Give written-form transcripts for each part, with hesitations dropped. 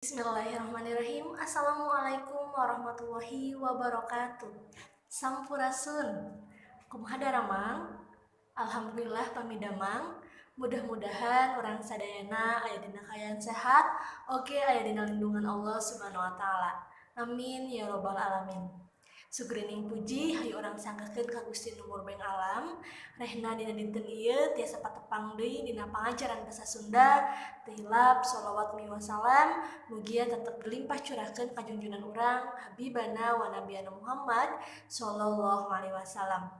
Bismillahirrahmanirrahim. Assalamualaikum warahmatullahi wabarakatuh. Sampurasun. Kumaha daramang? Alhamdulillah pamidamang. Mudah-mudahan orang sadayana aya dina kaayaan sehat, oge aya dina lindungan Allah Subhanahu wa taala. Amin ya robbal alamin. Sugrining puji hayu urang sanggakeun ka Gusti Nu Murbeng Alam. Rehna dina dinten ieu tiasa patepang deui dina pangajaran basa Sunda. Teu hilap sholawat mi wasalam mugia tetep berlimpah curahkeun ka junjungan urang habibana wa nabiyana Muhammad sallallahu alaihi wasallam.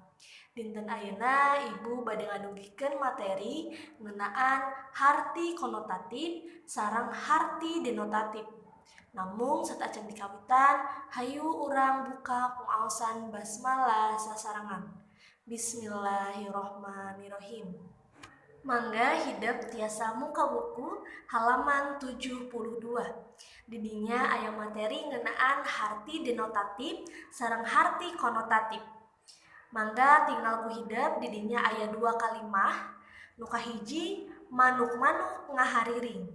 Dinten ayeuna ibu bade ngadugikeun materi ngeunaan harti konotatif sareng harti denotatif. Namun sateuacan dikawitan, hayu urang buka pengaosan basmalah sasarangan. Bismillahirrohmanirrohim. Mangga hidup tiasa muka buku halaman 72. Didinya aya materi ngeunaan harti denotatif sareng harti konotatif. Mangga tinggal ku hidup didinya aya 2 kalimah. Nu kahiji manuk-manuk ngahariring.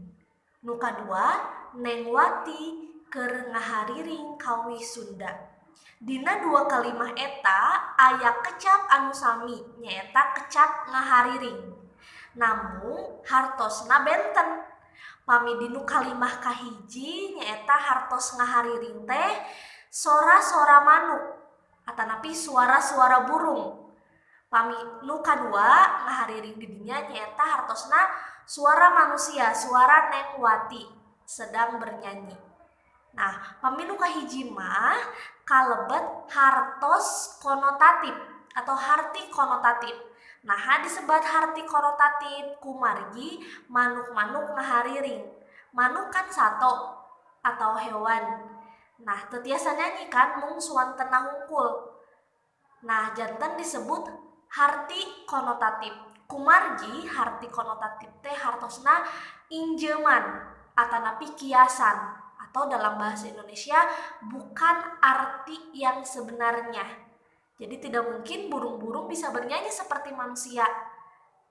Nu kadua nengwati keur ngahariring kawi Sunda. Dina 2 kalimah eta aya kecap anu sami nyaeta kecap ngahariring. Namun hartosna benten. Pami dinu kalimah kahiji nyaeta hartos ngahariring teh sora-sora manuk atanapi suara-suara burung. Pami nu kadua ngahariring didinya nyaeta hartosna suara manusia, suara nengwati sedang bernyanyi. Nah, pami nu kahiji mah kalebet hartos konotatif atau harti konotatif. Nah, disebut harti konotatif kumargi manuk-manuk ngahariring. Manuk kan sato atau hewan. Nah, teu tiasa nyanyi kan mung suanten hungkul. Nah, janten disebut harti konotatif. Kumargi harti konotatif teh hartosna injeman atanapi kiasan atau dalam bahasa Indonesia bukan arti yang sebenarnya. Jadi tidak mungkin burung-burung bisa bernyanyi seperti manusia.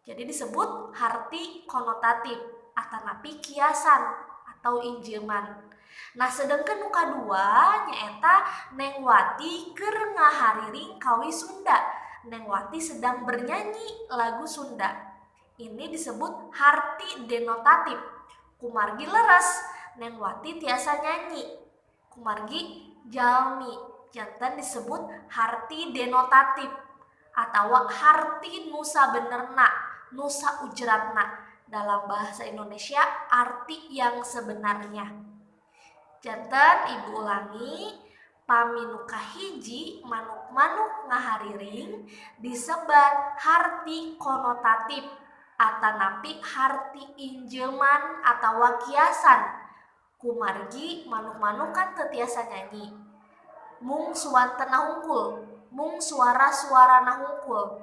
Jadi disebut harti konotatif atanapi kiasan atau injeman. Nah, sedangkan nu kadua nyaeta nengwati keur ngahariring kawi Sunda. Nengwati sedang bernyanyi lagu Sunda. Ini disebut harti denotatif. Kumargi leres, nengwati tiasa nyanyi. Kumargi jalmi, janten disebut harti denotatif atau harti nusa benerna, nusa ujratna. Dalam bahasa Indonesia arti yang sebenarnya. Janten ibu ulangi, pami nu kahiji manuk-manuk ngahariring disebat harti konotatif atanapi harti injeman atau kiasan. Kumargi manuk-manuk kan teu tiasa nyanyi. Mung suanten hungkul, mung suara-suara hungkul.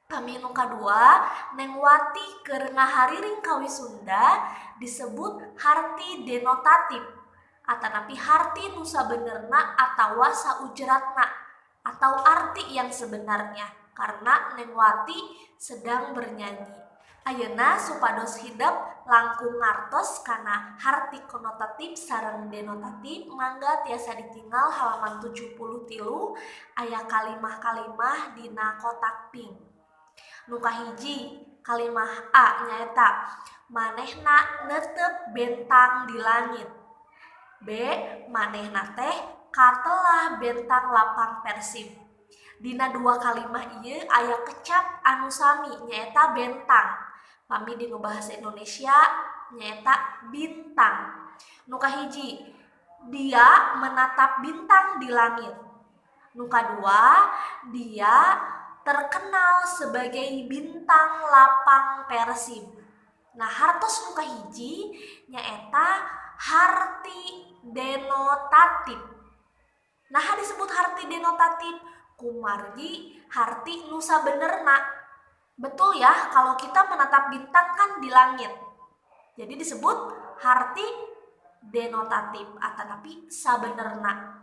Pami nu kadua nengwati keur ngahariring kawi Sunda disebut harti denotatif atanapi harti nusa benerna atawa saujratna atau arti yang sebenarnya karena nengwati sedang bernyanyi. Ayeuna supados hidup langkung ngartos kana harti konotatif sareng denotatif mangga tiasa ditinggal halaman 73 aya kalimah-kalimah dina kotak pink. Nu kahiji kalimah A nyaeta manehna neuteup bentang di langit. B. Manehna teh katelah bentang lapang persib. Dina 2 kalimah ieu aya kecap anu sami nyaeta bentang. Pami dinu bahasa Indonesia nyaeta bintang. Nu kahiji dia menatap bintang di langit. Nu kadua dia terkenal sebagai bintang lapang persib. Nah, hartos nu kahiji nyaeta harti denotatif. Nah, disebut harti denotatif kumargi harti nusa benerna. Betul ya, kalau kita menatap bintang kan di langit. Jadi disebut harti denotatif atanapi sabenerna.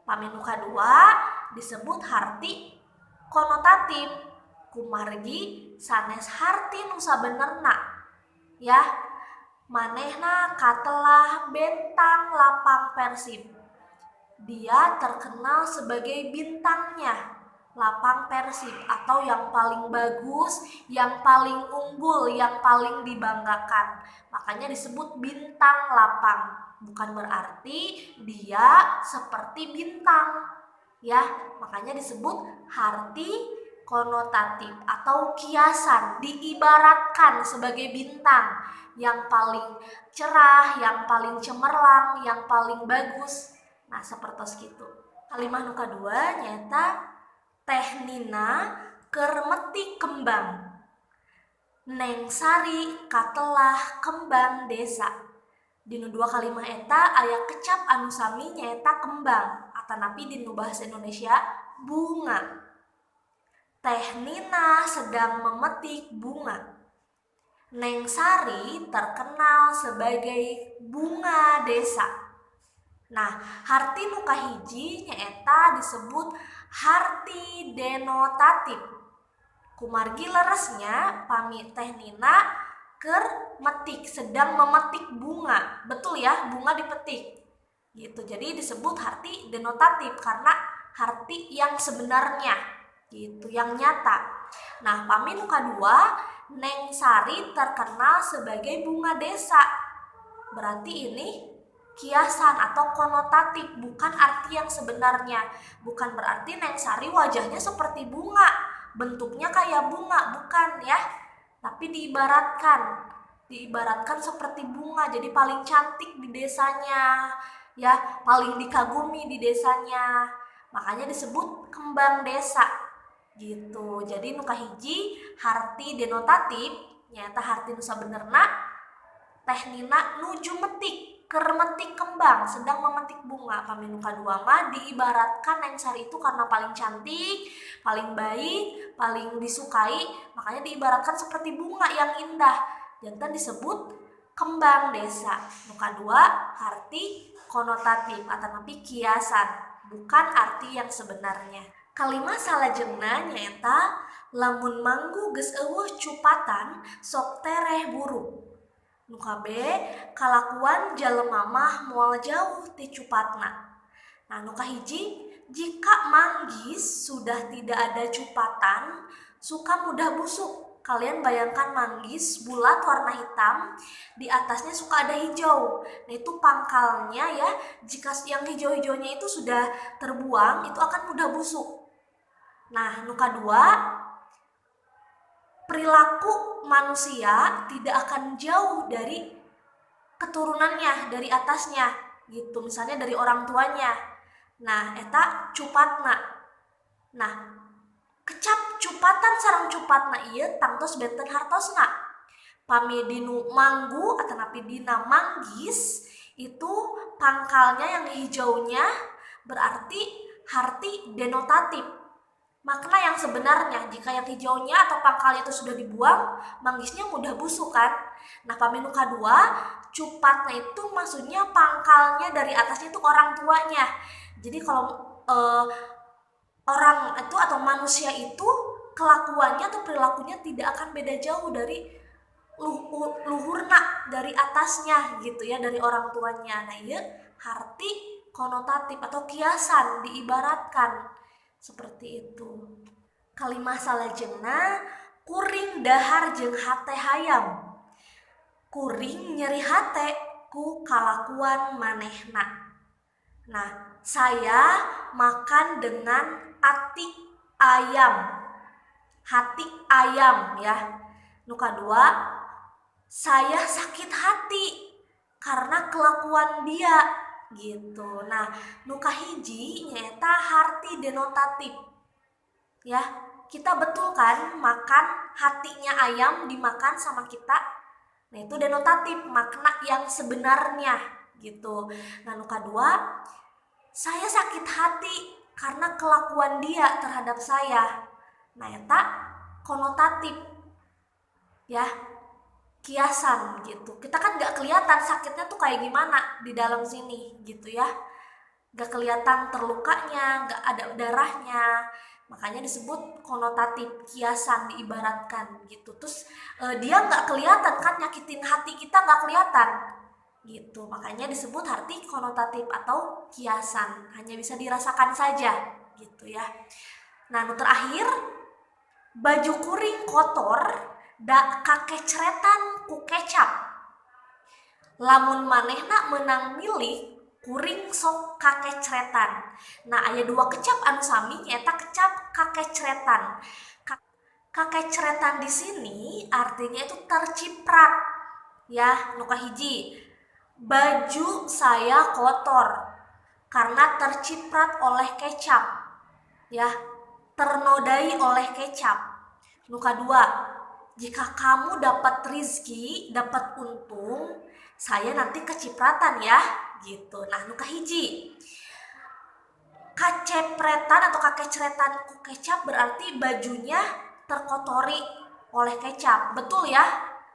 Pami nu kadua disebut harti konotatif kumargi sanes harti nusa benerna. Ya, manehna katelah bentang lapang Persib. Dia terkenal sebagai bintangnya lapang Persib atau yang paling bagus, yang paling unggul, yang paling dibanggakan. Makanya disebut bintang lapang. Bukan berarti dia seperti bintang. Ya, makanya disebut arti konotatif atau kiasan, diibaratkan sebagai bintang yang paling cerah, yang paling cemerlang, yang paling bagus. Nah, seperti itu. Kalimat nu kadua nyata tehnina keur metik kembang. Neng Sari katelah kembang desa. Dinu dua kalimat eta aya kecap anu sami nyaeta kembang atanapi dinu bahasa Indonesia bunga. Tehnina sedang memetik bunga. Neng Sari terkenal sebagai bunga desa. Nah, harti nu kahiji nyaeta disebut harti denotatif. Kumargi leresnya pami tehnina keur metik, sedang memetik bunga. Betul ya, bunga dipetik. Gitu. Jadi disebut harti denotatif karena harti yang sebenarnya. Gitu, yang nyata. Nah, pami nu kadua, Neng Sari terkenal sebagai bunga desa. Berarti ini kiasan atau konotatif, bukan arti yang sebenarnya. Bukan berarti Neng Sari wajahnya seperti bunga, bentuknya kayak bunga, bukan ya. Tapi diibaratkan seperti bunga, jadi paling cantik di desanya, ya, paling dikagumi di desanya. Makanya disebut kembang desa. Gitu. Jadi nu kahiji harti denotatif nyata harti nu sabenerna tehnina nuju metik, keur metik kembang, sedang memetik bunga. Pami nu kadua mah diibaratkan Neng Sari itu karena paling cantik, paling baik, paling disukai, makanya diibaratkan seperti bunga yang indah. Jantan disebut kembang desa. Nu kadua harti konotatif atanapi kiasan, bukan arti yang sebenarnya. Kalimat salajengna nyaeta lamun manggu geus eueuh cupatan sok tereh buru. Nu kabe kalakuan jelema mah moal jauh ti cupatna. Nah, nu kahiji jika manggis sudah tidak ada cupatan suka mudah busuk. Kalian bayangkan manggis bulat warna hitam, di atasnya suka ada hijau. Nah, itu pangkalnya ya. Jika yang hijau-hijaunya itu sudah terbuang, itu akan mudah busuk. Nah, nu kadua, perilaku manusia tidak akan jauh dari keturunannya, dari atasnya gitu, misalnya dari orang tuanya. Nah, eta cupatna. Nah, kecap cupatan sareng cupatna ieu tangtos benten hartosna. Pami dinu manggu atanapi dina manggis itu pangkalnya yang hijaunya berarti harti denotatif. Makna yang sebenarnya, jika yang hijaunya atau pangkalnya itu sudah dibuang, manggisnya mudah busuk kan. Nah, pami nu kadua, cupatna itu maksudnya pangkalnya dari atasnya itu orang tuanya. Jadi kalau orang itu atau manusia itu kelakuannya atau perilakunya tidak akan beda jauh dari luhurna, dari atasnya gitu ya, dari orang tuanya. Nah, iya harti konotatif atau kiasan, diibaratkan seperti itu. Kalimah salajengna kuring dahar jeung hate hayam. Kuring nyeri hate ku kalakuan manehna. Nah, saya makan dengan hati ayam. Hati ayam ya. Nu kadua, saya sakit hati karena kelakuan dia gitu. Nah, nu kahiji nyaeta harti denotatif. Ya, kita betul kan makan hatinya ayam dimakan sama kita. Nah, itu denotatif, makna yang sebenarnya gitu. Nah, nu kadua, saya sakit hati karena kelakuan dia terhadap saya. Nah, eta konotatif. Ya, kiasan gitu. Kita kan gak kelihatan sakitnya tuh kayak gimana di dalam sini gitu ya. Gak kelihatan terlukanya, gak ada darahnya. Makanya disebut konotatif, kiasan, diibaratkan gitu. Terus dia nggak kelihatan kan, nyakitin hati kita nggak kelihatan gitu. Makanya disebut arti konotatif atau kiasan, hanya bisa dirasakan saja gitu ya. Nah, nu terakhir, baju kuring kotor da kakecretan ku kecap. Lamun manehna menang milih kuring sok kakecretan. Nah, aya dua kecap anu sami nyata kecap kakecretan. Kakecretan di sini artinya itu terciprat. Ya, nu kahiji, baju saya kotor karena terciprat oleh kecap. Ya, ternodai oleh kecap. Nu kedua, jika kamu dapat rizki, dapat untung, saya nanti kecipratan ya, gitu. Nah, nu kahiji, kacepretan atau kakecretan ku kecap berarti bajunya terkotori oleh kecap. Betul ya?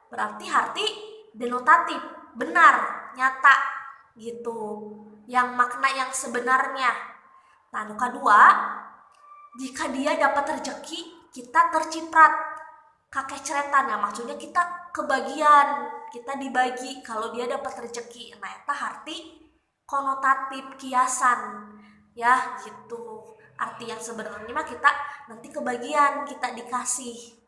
Berarti arti denotatif, benar, nyata gitu. Yang makna yang sebenarnya. Nah, nu kedua, jika dia dapat rezeki, kita terciprat kakecretan ya, maksudnya kita kebagian, kita dibagi kalau dia dapat rezeki. Nah, itu arti konotatif kiasan ya gitu. Arti yang sebenarnya mah kita nanti kebagian, kita dikasih.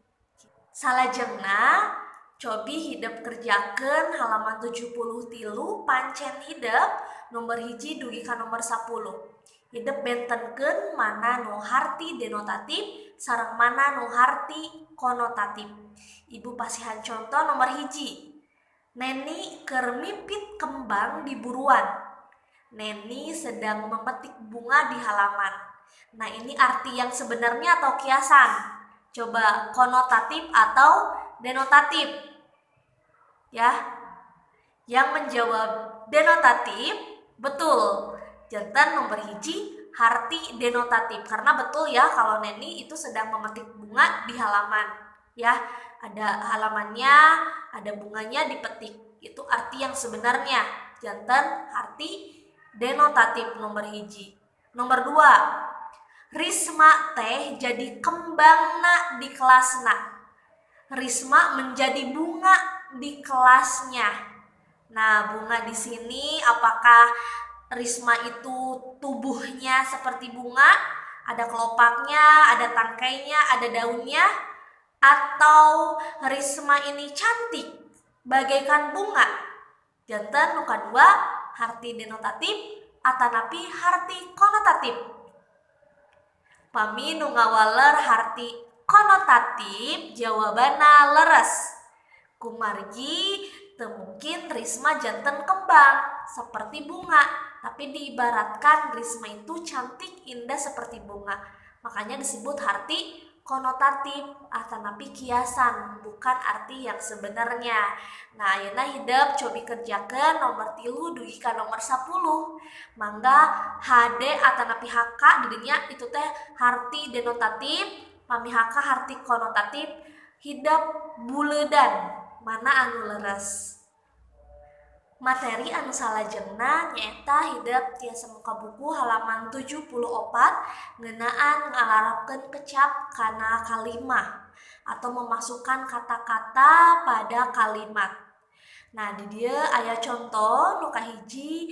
Salajengna cobi hidup kerjakan halaman 73 pancen hidup nomor hiji dugi ka nomor 10. Hidup bentenkeun mana nu harti denotatif sareng mana nu harti konotatif. Ibu pasihan contoh nomor hiji. Neni keur mipit kembang di buruan. Neni sedang memetik bunga di halaman. Nah, ini arti yang sebenarnya atau kiasan? Coba konotatif atau denotatif? Ya. Yang menjawab denotatif, betul. Jantan nomor hiji harti denotatif, karena betul ya kalau Neni itu sedang memetik bunga di halaman. Ya, ada halamannya, ada bunganya dipetik. Itu arti yang sebenarnya. Jantan arti denotatif nomor hiji. Nomor 2, Risma teh jadi kembangna di kelasna. Risma menjadi bunga di kelasnya. Nah, bunga di sini apakah Risma itu tubuhnya seperti bunga? Ada kelopaknya, ada tangkainya, ada daunnya? Atau Risma ini cantik bagaikan bunga? Jantan nu kadua harti denotatif atanapi harti konotatif. Pami nu ngawaler harti konotatif jawabana leres. Kumargi mungkin Risma jantan kembang seperti bunga, tapi diibaratkan Risma itu cantik indah seperti bunga. Makanya disebut arti konotatif atanapi kiasan, bukan arti yang sebenarnya. Nah, ayeuna hidup cobi kerjakan nomor 3 dugi ka nomor 10. Mangga HD atanapi HK didinya itu teh arti denotatif, pami HK arti konotatif. Hidup buledan mana anu leres. Materi anu salajengna nyaeta hidup tiasa muka buku halaman 74 ngeunaan ngalarapkeun kecap kana kalimah atau memasukkan kata-kata pada kalimat. Nah, di dieu aya contoh nu kahiji,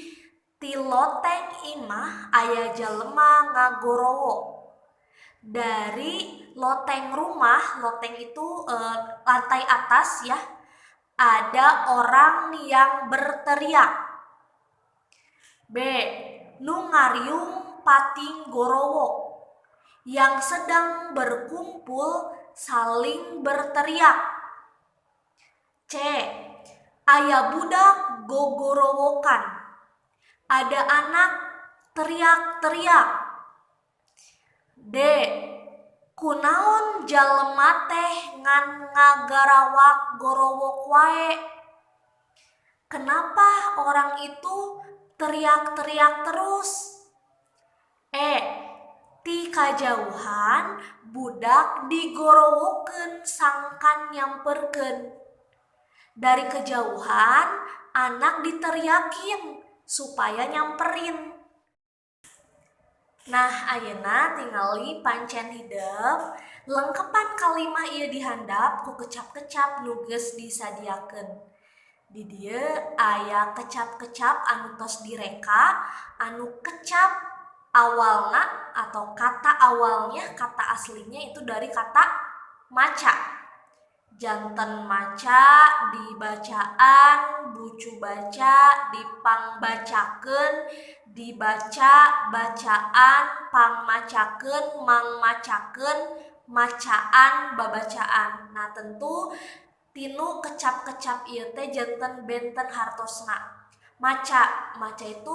ti loteng imah aya jalema ngagorowo. Dari loteng rumah, loteng itu lantai atas ya, ada orang yang berteriak. B. Nu ngariung pating gorowo, yang sedang berkumpul saling berteriak. C. Aya budak gogorowokan, ada anak teriak-teriak. D. Kunaon jalema teh ngan ngagarawak gorowok wae? Kenapa orang itu teriak-teriak terus? E. Ti kajauhan budak digorowokeun sangkan nyamperkeun. Dari kejauhan anak diteriakin supaya nyamperin. Nah, ayeuna tingali pancen hidup lengkepan kalimah ieu dihandap ku kecap-kecap nu geus disadiakeun. Di dieu aya kecap-kecap anu tos direka, anu kecap awalna atau kata awalnya, kata aslinya itu dari kata maca. Janten maca, dibacaan, bucu baca, dipangbacakeun, dibaca, bacaan, pangmacakeun, mangmacakeun, macaan, babacaan. Nah, tentu tinu kecap-kecap ieu teh janten benten hartosna. Maca itu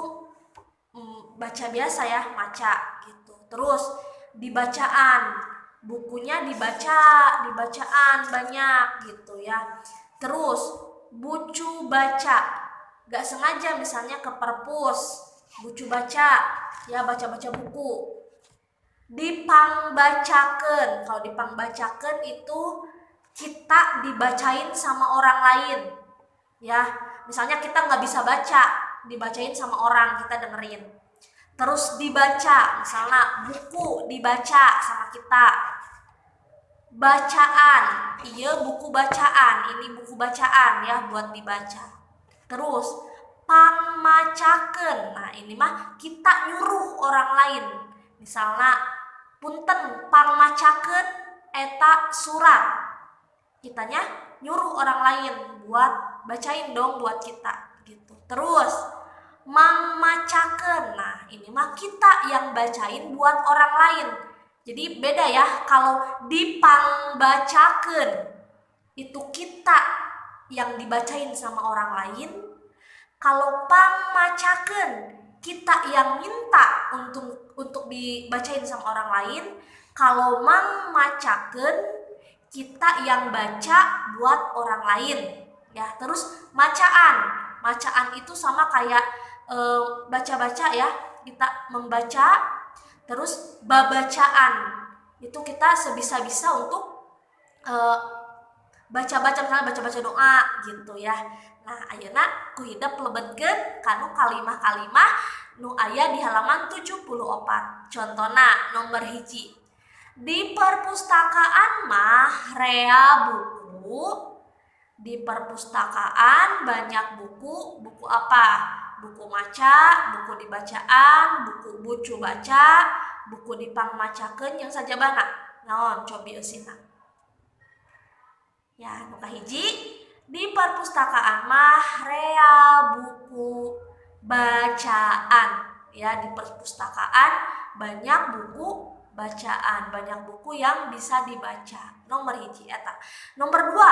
baca biasa ya, maca gitu. Terus dibacaan, bukunya dibacaan banyak gitu ya. Terus bucu baca, gak sengaja misalnya ke perpus, bucu baca ya, baca-baca buku. Dipangbacakeun, kalau dipangbacakeun itu kita dibacain sama orang lain ya. Misalnya kita nggak bisa baca, dibacain sama orang, kita dengerin. Terus dibaca, misalnya buku dibaca sama kita. Bacaan, iya buku bacaan, ini buku bacaan ya buat dibaca. Terus pangmacakeun, nah ini mah kita nyuruh orang lain. Misalnya punten pangmacakeun eta surat, kitanya nyuruh orang lain buat bacain dong buat kita gitu. Terus mangmacakeun, nah ini mah kita yang bacain buat orang lain. Jadi beda ya, kalau dipangbacakeun itu kita yang dibacain sama orang lain. Kalau pangmacakeun kita yang minta untuk dibacain sama orang lain. Kalau mangmacakeun kita yang baca buat orang lain ya. Terus macaan itu sama kayak baca-baca ya, kita membaca. Terus babacaan itu kita sebisa-bisa untuk baca-baca, misalnya baca-baca doa gitu ya. Nah, ayeuna ku hidep lebetkeun kanu kalimah-kalimah nu aya di halaman 74. Contona nomor hiji. Di perpustakaan mah rea buku. Di perpustakaan banyak buku. Buku apa? Buku maca, buku dibacaan, buku bucu baca, buku dipangmacakeun yang sajabana. Naon cobi eusina. Ya, nu kahiji, di perpustakaan mah rea buku bacaan. Ya, di perpustakaan banyak buku bacaan, banyak buku yang bisa dibaca. Nomor hiji eta. Nomor 2,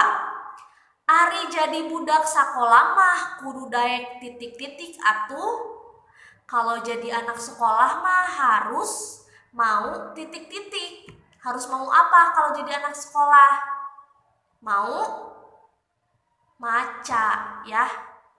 ari jadi budak sakola mah kudu daek titik-titik atuh. Kalau jadi anak sekolah mah harus mau titik-titik. Harus mau apa kalau jadi anak sekolah? Mau maca ya.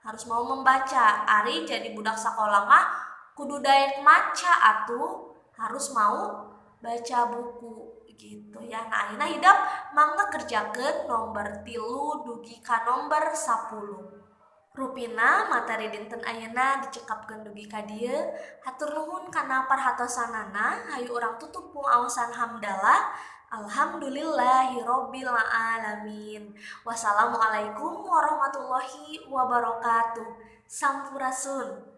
Harus mau membaca. Ari jadi budak sakola mah kudu daek maca atuh. Harus mau baca buku gitu ya. Nah, ayeuna hidup mangga kerjakeun nomor 3 dugi ka nomor 10. Rupina materi dinten ayeuna dicekapkeun dugi ka dieu. Hatur nuhun kana parhatosanana. Hayu urang tutup muaosan hamdalah. Alhamdulillahirabbil alamin. Wassalamualaikum warahmatullahi wabarakatuh. Sampurasun.